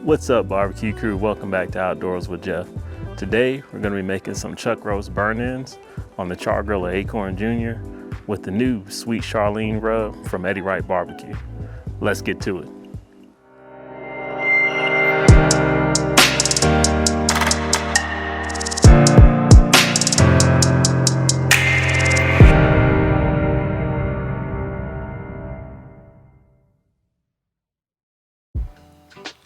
What's up, barbecue crew? Welcome back to Outdoors with Geoff. Today we're going to be making some chuck roast burn-ins on the Char-Griller Akorn Jr. with the new sweet Sharlene rub from EddieWrightBBQ. Let's get to it.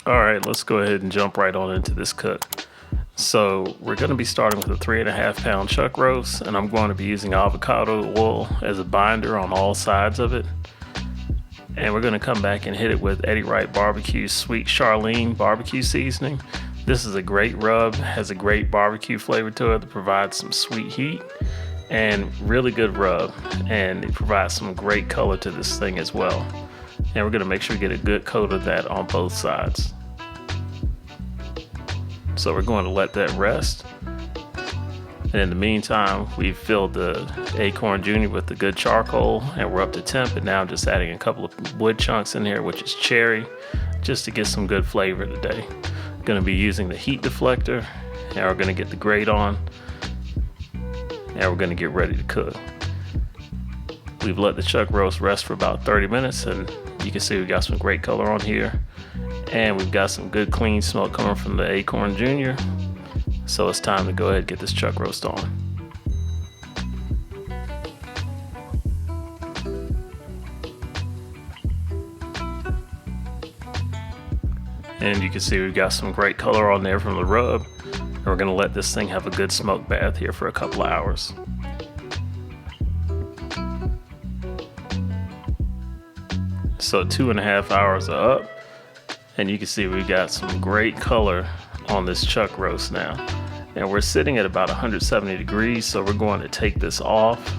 All right, let's go ahead and jump right on into this cook. So we're going to be starting with a 3.5 pound chuck roast, and I'm going to be using avocado oil as a binder on all sides of it. And we're going to come back and hit it with EddieWrightBBQ Sweet Sharlene barbecue seasoning. This is a great rub, has a great barbecue flavor to it that provides some sweet heat and really good rub, and it provides some great color to this thing as well. And we're going to make sure we get a good coat of that on both sides. So we're going to let that rest. And in the meantime, we've filled the Akorn Jr. with the good charcoal, and we're up to temp. And now I'm just adding a couple of wood chunks in here, which is cherry, just to get some good flavor today. I'm going to be using the heat deflector, and we're going to get the grate on, and we're going to get ready to cook. We've let the chuck roast rest for about 30 minutes, and you can see we got some great color on here. And we've got some good clean smoke coming from the Akorn Jr. So it's time to go ahead and get this chuck roast on. And you can see we've got some great color on there from the rub. And we're gonna let this thing have a good smoke bath here for a couple of hours. So 2.5 hours are up. And you can see we got some great color on this chuck roast now. And we're sitting at about 170 degrees, so we're going to take this off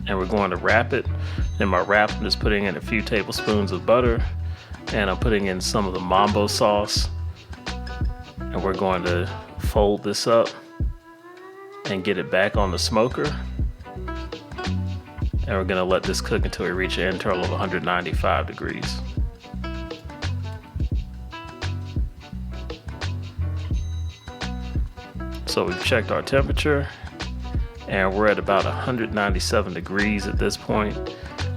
and we're going to wrap it. In my wrap, I'm just putting in a few tablespoons of butter, and I'm putting in some of the Mambo Sauce. And we're going to fold this up and get it back on the smoker. And we're gonna let this cook until we reach an internal of 195 degrees. So we've checked our temperature, and we're at about 197 degrees at this point,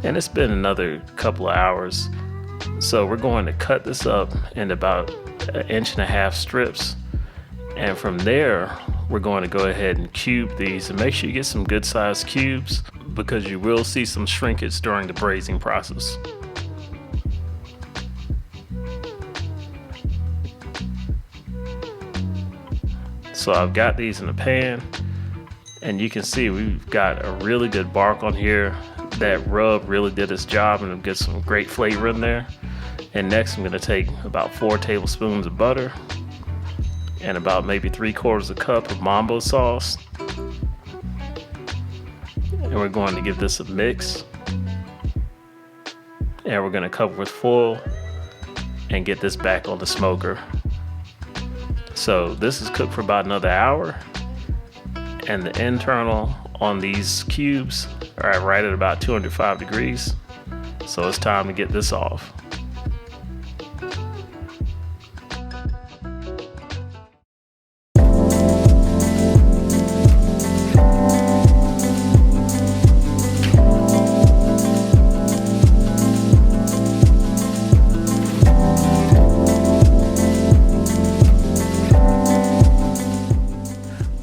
and it's been another couple of hours. So we're going to cut this up in about 1.5 inch strips, and from there we're going to go ahead and cube these, and make sure you get some good sized cubes because you will see some shrinkage during the braising process. So I've got these in the pan, and you can see we've got a really good bark on here. That rub really did its job, and it'll get some great flavor in there. And next I'm going to take about 4 tablespoons of butter and about maybe 3/4 cup of Mambo Sauce. And we're going to give this a mix. And we're going to cover with foil and get this back on the smoker. So this is cooked for about another hour, and the internal on these cubes are right at about 205 degrees. So it's time to get this off.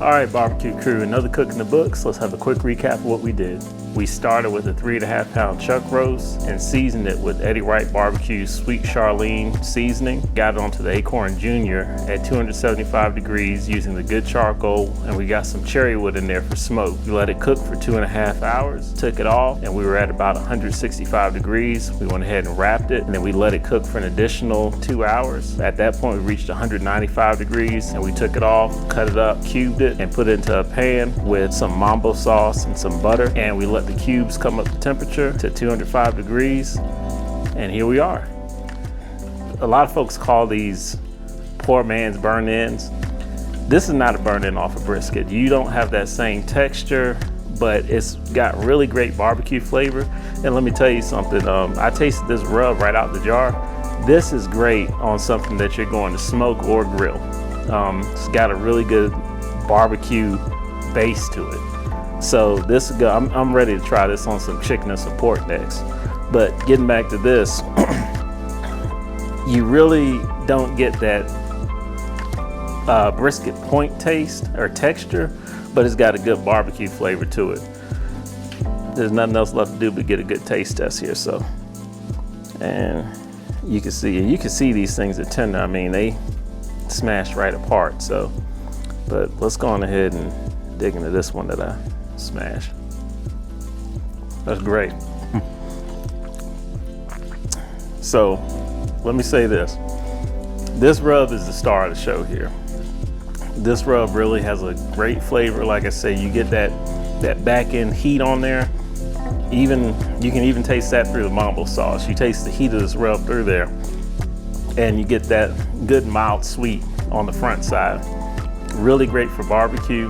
All right, barbecue crew, another cook in the books. Let's have a quick recap of what we did. We started with a 3.5 pound chuck roast and seasoned it with EddieWrightBBQ Sweet Sharlene seasoning. Got it onto the Akorn Jr. at 275 degrees using the good charcoal, and we got some cherry wood in there for smoke. We let it cook for 2.5 hours, took it off, and we were at about 165 degrees. We went ahead and wrapped it, and then we let it cook for an additional 2 hours. At that point, we reached 195 degrees, and we took it off, cut it up, cubed it, and put it into a pan with some Mambo sauce and some butter, and we let the cubes come up to temperature to 205 degrees, and here we are. A lot of folks call these poor man's burn-ins. This is not a burn-in off a brisket. You don't have that same texture, but it's got really great barbecue flavor. And let me tell you something, I tasted this rub right out the jar. This is great on something that you're going to smoke or grill. It's got a really good barbecue base to it. So this is good. I'm ready to try this on some chicken and some pork next. But getting back to this, you really don't get that brisket point taste or texture, but it's got a good barbecue flavor to it. There's nothing else left to do but get a good taste test here. So, and you can see these things are tender. I mean, they smash right apart. So, but let's go on ahead and dig into this one that I smashed. That's great. So let me say this. This rub is the star of the show here. This rub really has a great flavor. Like I say, you get that back end heat on there. You can even taste that through the Mambo sauce. You taste the heat of this rub through there, and you get that good mild sweet on the front side. Really great for barbecue.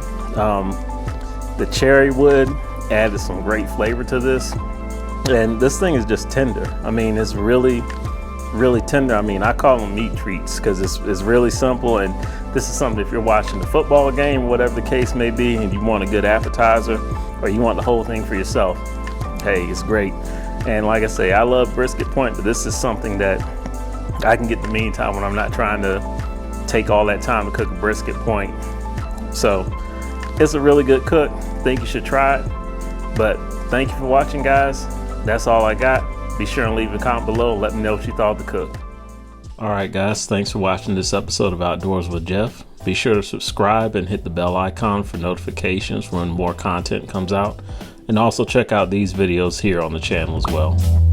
The cherry wood added some great flavor to this. And this thing is just tender. I mean, it's really, really tender. I mean, I call them meat treats because it's really simple. And this is something if you're watching the football game, whatever the case may be, and you want a good appetizer or you want the whole thing for yourself, hey, it's great. And like I say, I love brisket point, but this is something that I can get in the meantime when I'm not trying to take all that time to cook a brisket point. So it's a really good cook. I think you should try it. But thank you for watching, guys. That's all I got. Be sure and leave a comment below and let me know what you thought of the cook. All right, guys, thanks for watching this episode of Outdoors with Geoff. Be sure to subscribe and hit the bell icon for notifications when more content comes out. And also check out these videos here on the channel as well.